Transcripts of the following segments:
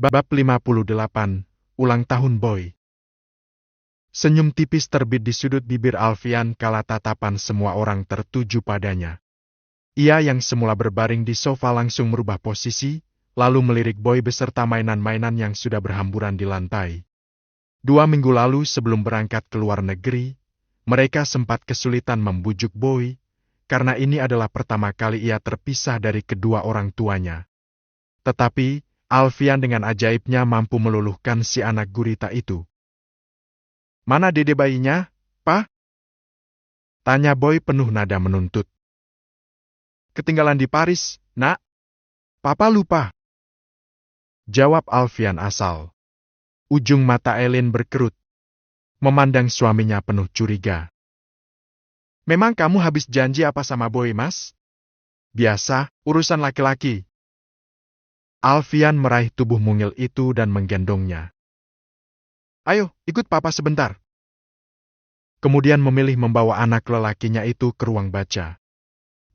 Bab 58, Ulang Tahun Boy. Senyum tipis terbit di sudut bibir Alfian kala tatapan semua orang tertuju padanya. Ia yang semula berbaring di sofa langsung merubah posisi, lalu melirik Boy beserta mainan-mainan yang sudah berhamburan di lantai. 2 minggu lalu sebelum berangkat ke luar negeri, mereka sempat kesulitan membujuk Boy, karena ini adalah pertama kali ia terpisah dari kedua orang tuanya. Tetapi, Alfian dengan ajaibnya mampu meluluhkan si anak gurita itu. "Mana dede bayinya, Pak?" tanya Boy penuh nada menuntut. "Ketinggalan di Paris, Nak. Papa lupa," jawab Alfian asal. Ujung mata Eileen berkerut, memandang suaminya penuh curiga. "Memang kamu habis janji apa sama Boy, Mas?" "Biasa, urusan laki-laki." Alfian meraih tubuh mungil itu dan menggendongnya. "Ayo, ikut papa sebentar." Kemudian memilih membawa anak lelakinya itu ke ruang baca.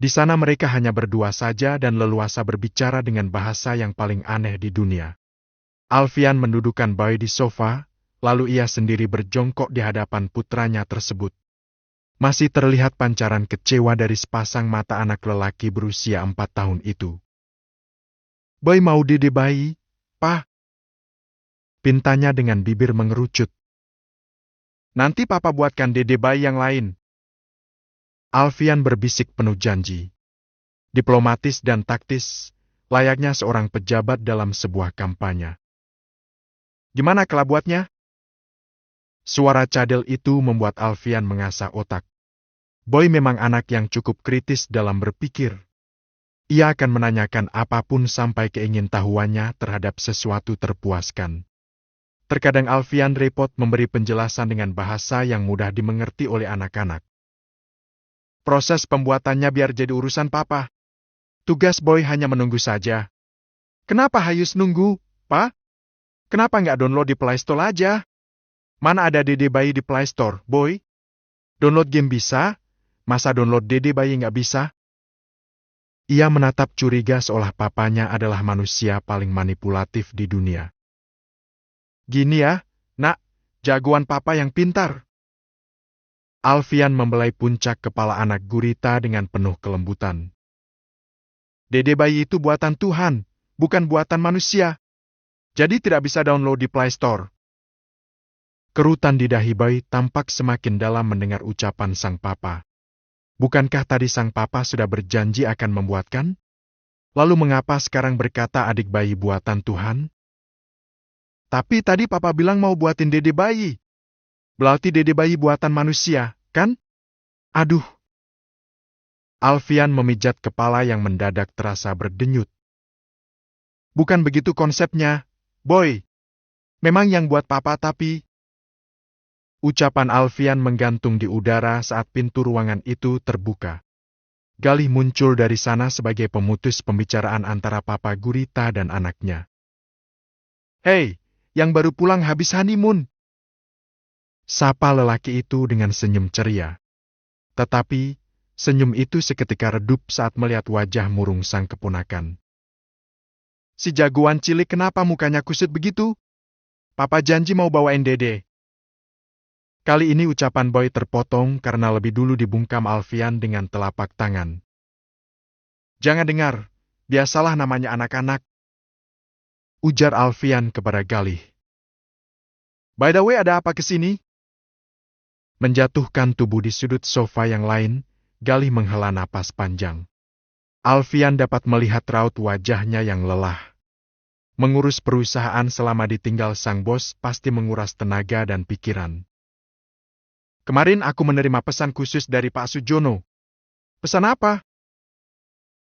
Di sana mereka hanya berdua saja dan leluasa berbicara dengan bahasa yang paling aneh di dunia. Alfian mendudukkan Boy di sofa, lalu ia sendiri berjongkok di hadapan putranya tersebut. Masih terlihat pancaran kecewa dari sepasang mata anak lelaki berusia 4 tahun itu. "Boy mau dede bayi, Pak," pintanya dengan bibir mengerucut. "Nanti papa buatkan dede bayi yang lain." Alfian berbisik penuh janji. Diplomatis dan taktis, layaknya seorang pejabat dalam sebuah kampanye. "Gimana kalau buatnya?" Suara cadel itu membuat Alfian mengasah otak. Boy memang anak yang cukup kritis dalam berpikir. Ia akan menanyakan apapun sampai keingintahuannya terhadap sesuatu terpuaskan. Terkadang Alfian repot memberi penjelasan dengan bahasa yang mudah dimengerti oleh anak-anak. "Proses pembuatannya biar jadi urusan papa. Tugas Boy hanya menunggu saja." "Kenapa Hayus nunggu, Pak? Kenapa nggak download di Play Store aja? Mana ada dede bayi di Play Store, Boy? Download game bisa, masa download dede bayi nggak bisa?" Ia menatap curiga seolah papanya adalah manusia paling manipulatif di dunia. "Gini ya, Nak, jagoan papa yang pintar." Alfian membelai puncak kepala anak gurita dengan penuh kelembutan. "Dede bayi itu buatan Tuhan, bukan buatan manusia. Jadi tidak bisa download di Play Store." Kerutan di dahi Boy tampak semakin dalam mendengar ucapan sang papa. Bukankah tadi sang papa sudah berjanji akan membuatkan? Lalu mengapa sekarang berkata adik bayi buatan Tuhan? "Tapi tadi papa bilang mau buatin dede bayi. Berarti dede bayi buatan manusia, kan? Aduh." Alfian memijat kepala yang mendadak terasa berdenyut. "Bukan begitu konsepnya, Boy. Memang yang buat papa tapi..." Ucapan Alfian menggantung di udara saat pintu ruangan itu terbuka. Galih muncul dari sana sebagai pemutus pembicaraan antara papa gurita dan anaknya. "Hei, yang baru pulang habis honeymoon," sapa lelaki itu dengan senyum ceria. Tetapi, senyum itu seketika redup saat melihat wajah murung sang keponakan. "Si jagoan cilik kenapa mukanya kusut begitu? Papa janji mau bawain dede." Kali ini ucapan Boy terpotong karena lebih dulu dibungkam Alfian dengan telapak tangan. "Jangan dengar, biasalah namanya anak-anak," ujar Alfian kepada Galih. "By the way, ada apa kesini?" Menjatuhkan tubuh di sudut sofa yang lain, Galih menghela napas panjang. Alfian dapat melihat raut wajahnya yang lelah. Mengurus perusahaan selama ditinggal sang bos pasti menguras tenaga dan pikiran. "Kemarin aku menerima pesan khusus dari Pak Sujono." "Pesan apa?"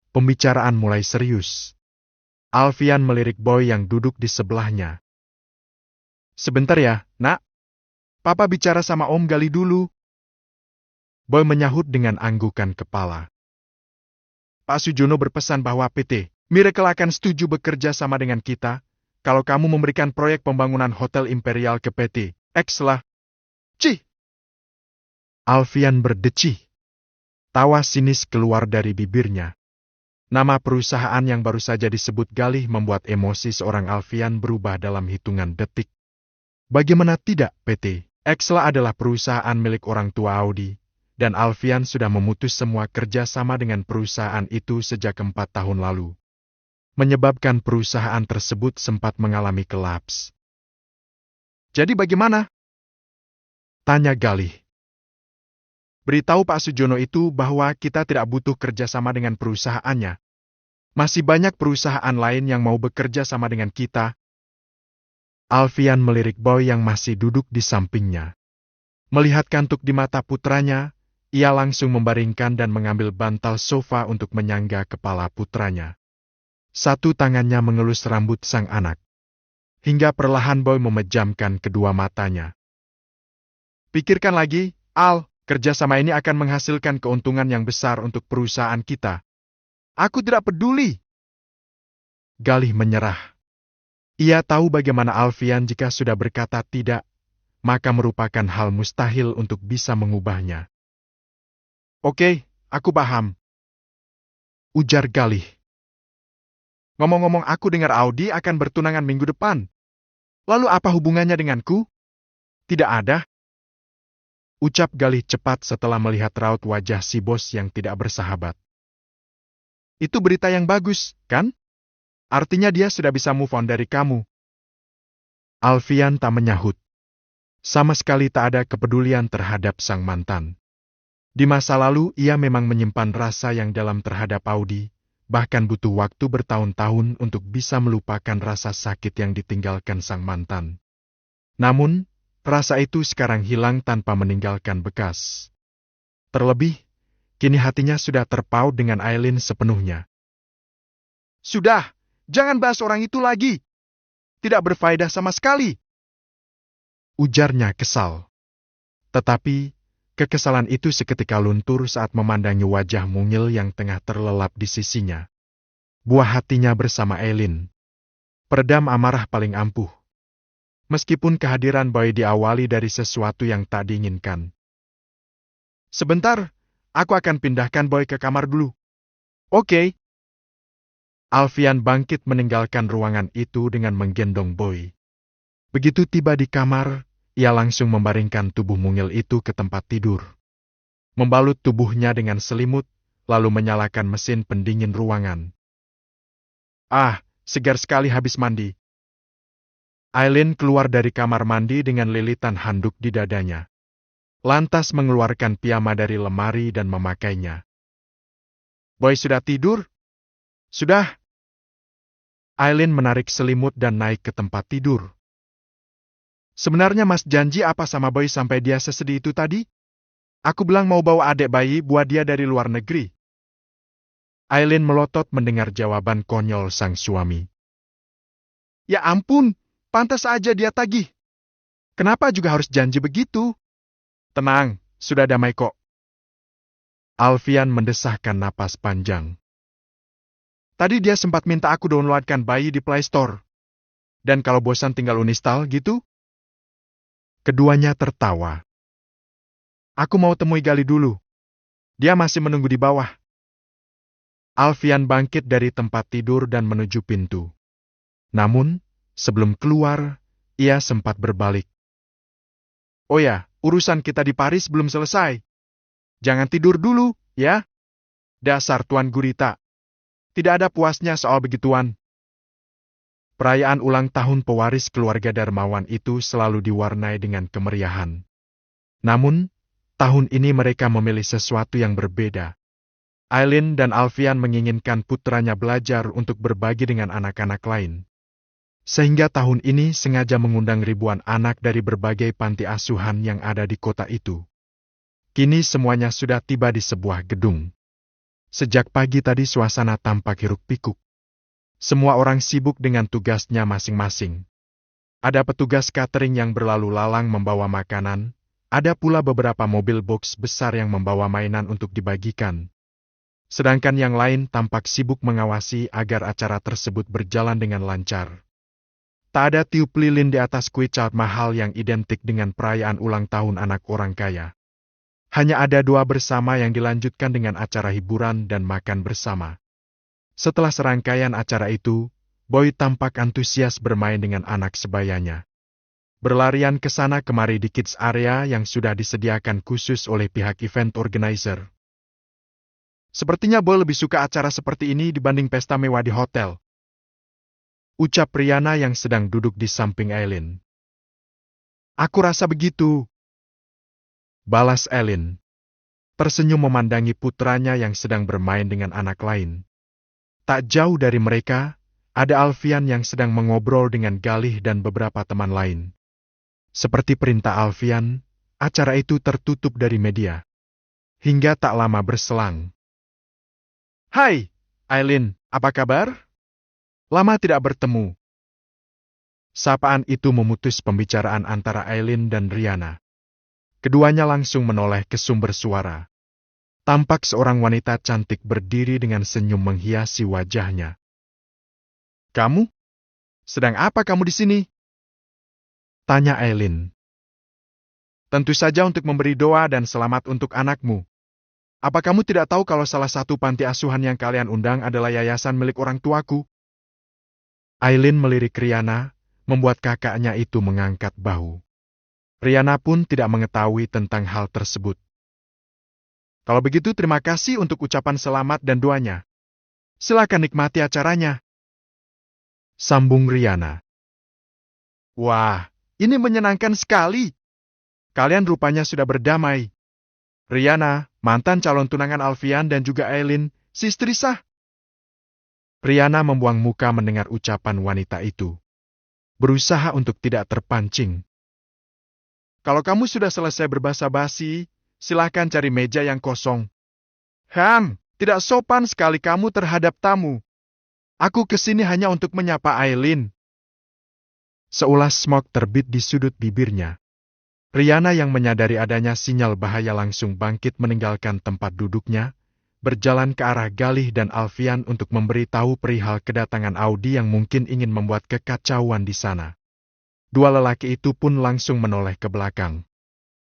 Pembicaraan mulai serius. Alfian melirik Boy yang duduk di sebelahnya. "Sebentar ya, Nak. Papa bicara sama Om Gali dulu." Boy menyahut dengan anggukan kepala. "Pak Sujono berpesan bahwa PT Miracle akan setuju bekerja sama dengan kita kalau kamu memberikan proyek pembangunan Hotel Imperial ke PT X lah." "Cih!" Alfian berdecih. Tawa sinis keluar dari bibirnya. Nama perusahaan yang baru saja disebut Galih membuat emosi seorang Alfian berubah dalam hitungan detik. Bagaimana tidak, PT Exla adalah perusahaan milik orang tua Audi, dan Alfian sudah memutus semua kerjasama dengan perusahaan itu sejak 4 tahun lalu. Menyebabkan perusahaan tersebut sempat mengalami kolaps. Jadi bagaimana? Tanya Galih. Beritahu Pak Sujono itu bahwa kita tidak butuh kerjasama dengan perusahaannya. Masih banyak perusahaan lain yang mau bekerja sama dengan kita. Alfian melirik Boy yang masih duduk di sampingnya. Melihat kantuk di mata putranya, ia langsung membaringkan dan mengambil bantal sofa untuk menyangga kepala putranya. Satu tangannya mengelus rambut sang anak. Hingga perlahan Boy memejamkan kedua matanya. Pikirkan lagi, Al, kerjasama ini akan menghasilkan keuntungan yang besar untuk perusahaan kita. Aku tidak peduli. Galih menyerah. Ia tahu bagaimana Alfian jika sudah berkata tidak, maka merupakan hal mustahil untuk bisa mengubahnya. Oke, aku paham. Ujar Galih. Ngomong-ngomong, aku dengar Audi akan bertunangan minggu depan. Lalu apa hubungannya denganku? Tidak ada. Ucap Galih cepat setelah melihat raut wajah si bos yang tidak bersahabat. Itu berita yang bagus, kan? Artinya dia sudah bisa move on dari kamu. Alfian tak menyahut. Sama sekali tak ada kepedulian terhadap sang mantan. Di masa lalu ia memang menyimpan rasa yang dalam terhadap Audi, bahkan butuh waktu bertahun-tahun untuk bisa melupakan rasa sakit yang ditinggalkan sang mantan. Namun, rasa itu sekarang hilang tanpa meninggalkan bekas. Terlebih, kini hatinya sudah terpaut dengan Aileen sepenuhnya. Sudah, jangan bahas orang itu lagi. Tidak berfaedah sama sekali. Ujarnya kesal. Tetapi, kekesalan itu seketika luntur saat memandangi wajah mungil yang tengah terlelap di sisinya. Buah hatinya bersama Aileen. Peredam amarah paling ampuh. Meskipun kehadiran Boy diawali dari sesuatu yang tak diinginkan. Sebentar, aku akan pindahkan Boy ke kamar dulu. Oke. Alfian bangkit meninggalkan ruangan itu dengan menggendong Boy. Begitu tiba di kamar, ia langsung membaringkan tubuh mungil itu ke tempat tidur. Membalut tubuhnya dengan selimut, lalu menyalakan mesin pendingin ruangan. Ah, segar sekali habis mandi. Aileen keluar dari kamar mandi dengan lilitan handuk di dadanya. Lantas mengeluarkan piyama dari lemari dan memakainya. Boy sudah tidur? Sudah. Aileen menarik selimut dan naik ke tempat tidur. Sebenarnya Mas janji apa sama Boy sampai dia sesedih itu tadi? Aku bilang mau bawa adik bayi buat dia dari luar negeri. Aileen melotot mendengar jawaban konyol sang suami. Ya ampun, pantas aja dia tagih. Kenapa juga harus janji begitu? Tenang, sudah damai kok. Alfian mendesahkan napas panjang. Tadi dia sempat minta aku downloadkan bayi di Play Store. Dan kalau bosan tinggal uninstall gitu? Keduanya tertawa. Aku mau temui Gali dulu. Dia masih menunggu di bawah. Alfian bangkit dari tempat tidur dan menuju pintu. Namun, sebelum keluar, ia sempat berbalik. Oh ya, urusan kita di Paris belum selesai. Jangan tidur dulu, ya? Dasar Tuan Gurita. Tidak ada puasnya soal begituan. Perayaan ulang tahun pewaris keluarga Darmawan itu selalu diwarnai dengan kemeriahan. Namun, tahun ini mereka memilih sesuatu yang berbeda. Aileen dan Alfian menginginkan putranya belajar untuk berbagi dengan anak-anak lain. Sehingga tahun ini sengaja mengundang ribuan anak dari berbagai panti asuhan yang ada di kota itu. Kini semuanya sudah tiba di sebuah gedung. Sejak pagi tadi suasana tampak hiruk-pikuk. Semua orang sibuk dengan tugasnya masing-masing. Ada petugas catering yang berlalu lalang membawa makanan, ada pula beberapa mobil box besar yang membawa mainan untuk dibagikan. Sedangkan yang lain tampak sibuk mengawasi agar acara tersebut berjalan dengan lancar. Tak ada tiup lilin di atas kue cat mahal yang identik dengan perayaan ulang tahun anak orang kaya. Hanya ada doa bersama yang dilanjutkan dengan acara hiburan dan makan bersama. Setelah serangkaian acara itu, Boy tampak antusias bermain dengan anak sebayanya. Berlarian ke sana kemari di kids area yang sudah disediakan khusus oleh pihak event organizer. Sepertinya Boy lebih suka acara seperti ini dibanding pesta mewah di hotel, ucap Riana yang sedang duduk di samping Aileen. Aku rasa begitu, balas Aileen, tersenyum memandangi putranya yang sedang bermain dengan anak lain. Tak jauh dari mereka, ada Alfian yang sedang mengobrol dengan Galih dan beberapa teman lain. Seperti perintah Alfian, acara itu tertutup dari media. Hingga tak lama berselang. Hai, Aileen, apa kabar? Lama tidak bertemu. Sapaan itu memutus pembicaraan antara Aileen dan Riana. Keduanya langsung menoleh ke sumber suara. Tampak seorang wanita cantik berdiri dengan senyum menghiasi wajahnya. Kamu? Sedang apa kamu di sini? Tanya Aileen. Tentu saja untuk memberi doa dan selamat untuk anakmu. Apa kamu tidak tahu kalau salah satu panti asuhan yang kalian undang adalah yayasan milik orang tuaku? Aileen melirik Riana, membuat kakaknya itu mengangkat bahu. Riana pun tidak mengetahui tentang hal tersebut. Kalau begitu terima kasih untuk ucapan selamat dan doanya. Silakan nikmati acaranya. Sambung Riana. Wah, ini menyenangkan sekali. Kalian rupanya sudah berdamai. Riana, mantan calon tunangan Alfian dan juga Aileen, si istri sah. Riana membuang muka mendengar ucapan wanita itu. Berusaha untuk tidak terpancing. Kalau kamu sudah selesai berbasa-basi, silahkan cari meja yang kosong. Tidak sopan sekali kamu terhadap tamu. Aku kesini hanya untuk menyapa Aileen. Seulas smog terbit di sudut bibirnya. Riana yang menyadari adanya sinyal bahaya langsung bangkit meninggalkan tempat duduknya, berjalan ke arah Galih dan Alfian untuk memberitahu perihal kedatangan Audi yang mungkin ingin membuat kekacauan di sana. Dua lelaki itu pun langsung menoleh ke belakang.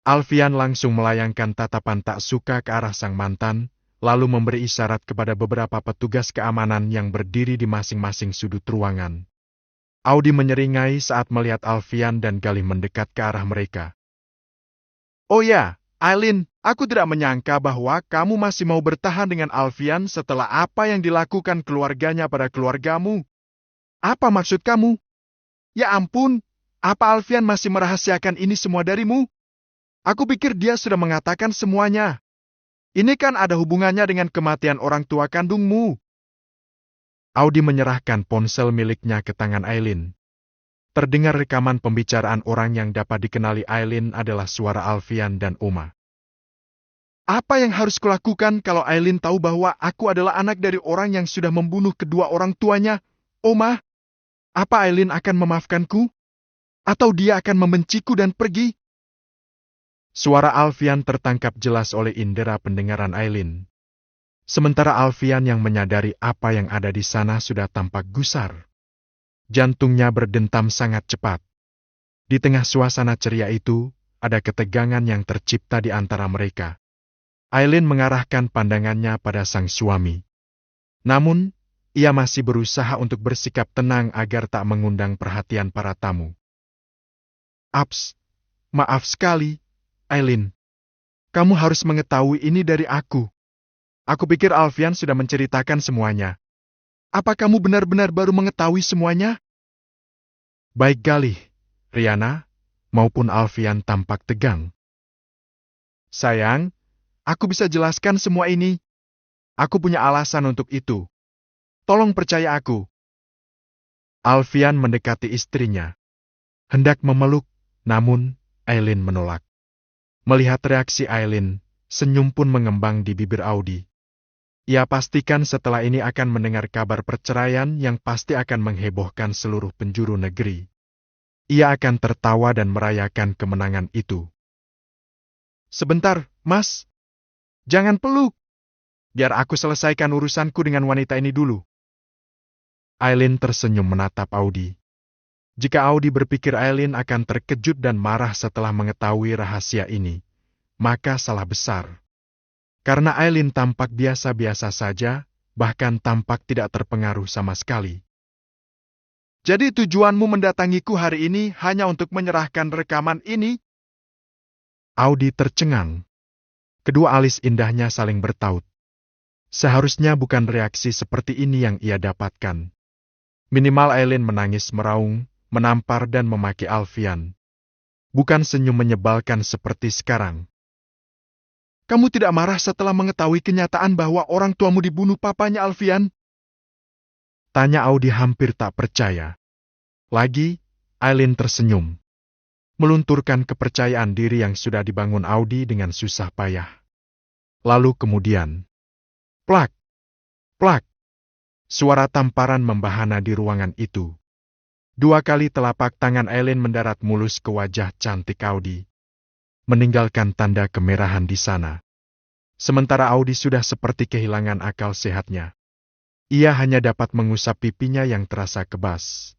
Alfian langsung melayangkan tatapan tak suka ke arah sang mantan, lalu memberi isyarat kepada beberapa petugas keamanan yang berdiri di masing-masing sudut ruangan. Audi menyeringai saat melihat Alfian dan Galih mendekat ke arah mereka. Oh ya, Aileen, aku tidak menyangka bahwa kamu masih mau bertahan dengan Alfian setelah apa yang dilakukan keluarganya pada keluargamu. Apa maksud kamu? Ya ampun, apa Alfian masih merahasiakan ini semua darimu? Aku pikir dia sudah mengatakan semuanya. Ini kan ada hubungannya dengan kematian orang tua kandungmu. Audi menyerahkan ponsel miliknya ke tangan Aileen. Terdengar rekaman pembicaraan orang yang dapat dikenali Aileen adalah suara Alfian dan Oma. Apa yang harus kulakukan kalau Aileen tahu bahwa aku adalah anak dari orang yang sudah membunuh kedua orang tuanya? Oma, apa Aileen akan memaafkanku? Atau dia akan membenciku dan pergi? Suara Alfian tertangkap jelas oleh indera pendengaran Aileen. Sementara Alfian yang menyadari apa yang ada di sana sudah tampak gusar. Jantungnya berdentam sangat cepat. Di tengah suasana ceria itu, ada ketegangan yang tercipta di antara mereka. Aileen mengarahkan pandangannya pada sang suami. Namun, ia masih berusaha untuk bersikap tenang agar tak mengundang perhatian para tamu. Maaf sekali, Aileen. Kamu harus mengetahui ini dari aku. Aku pikir Alfian sudah menceritakan semuanya. Apa kamu benar-benar baru mengetahui semuanya? Baik Galih, Riana, maupun Alfian tampak tegang. Sayang, aku bisa jelaskan semua ini. Aku punya alasan untuk itu. Tolong percaya aku. Alfian mendekati istrinya. Hendak memeluk, namun Aileen menolak. Melihat reaksi Aileen, senyum pun mengembang di bibir Audi. Ia pastikan setelah ini akan mendengar kabar perceraian yang pasti akan menghebohkan seluruh penjuru negeri. Ia akan tertawa dan merayakan kemenangan itu. Sebentar, Mas. Jangan peluk. Biar aku selesaikan urusanku dengan wanita ini dulu. Aileen tersenyum menatap Audi. Jika Audi berpikir Aileen akan terkejut dan marah setelah mengetahui rahasia ini, maka salah besar. Karena Aileen tampak biasa-biasa saja, bahkan tampak tidak terpengaruh sama sekali. Jadi tujuanmu mendatangiku hari ini hanya untuk menyerahkan rekaman ini? Audi tercengang. Kedua alis indahnya saling bertaut. Seharusnya bukan reaksi seperti ini yang ia dapatkan. Minimal Aileen menangis meraung, menampar dan memaki Alfian. Bukan senyum menyebalkan seperti sekarang. Kamu tidak marah setelah mengetahui kenyataan bahwa orang tuamu dibunuh papanya Alfian? Tanya Audi hampir tak percaya. Lagi, Aileen tersenyum. Melunturkan kepercayaan diri yang sudah dibangun Audi dengan susah payah. Lalu kemudian, plak, plak. Suara tamparan membahana di ruangan itu. 2 kali telapak tangan Aileen mendarat mulus ke wajah cantik Audi, meninggalkan tanda kemerahan di sana. Sementara Audi sudah seperti kehilangan akal sehatnya. Ia hanya dapat mengusap pipinya yang terasa kebas.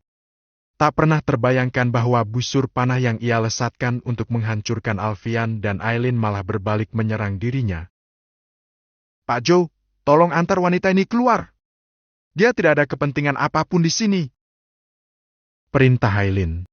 Tak pernah terbayangkan bahwa busur panah yang ia lesatkan untuk menghancurkan Alfian dan Aileen malah berbalik menyerang dirinya. Pak Joe, tolong antar wanita ini keluar. Dia tidak ada kepentingan apapun di sini. Perintah Aileen.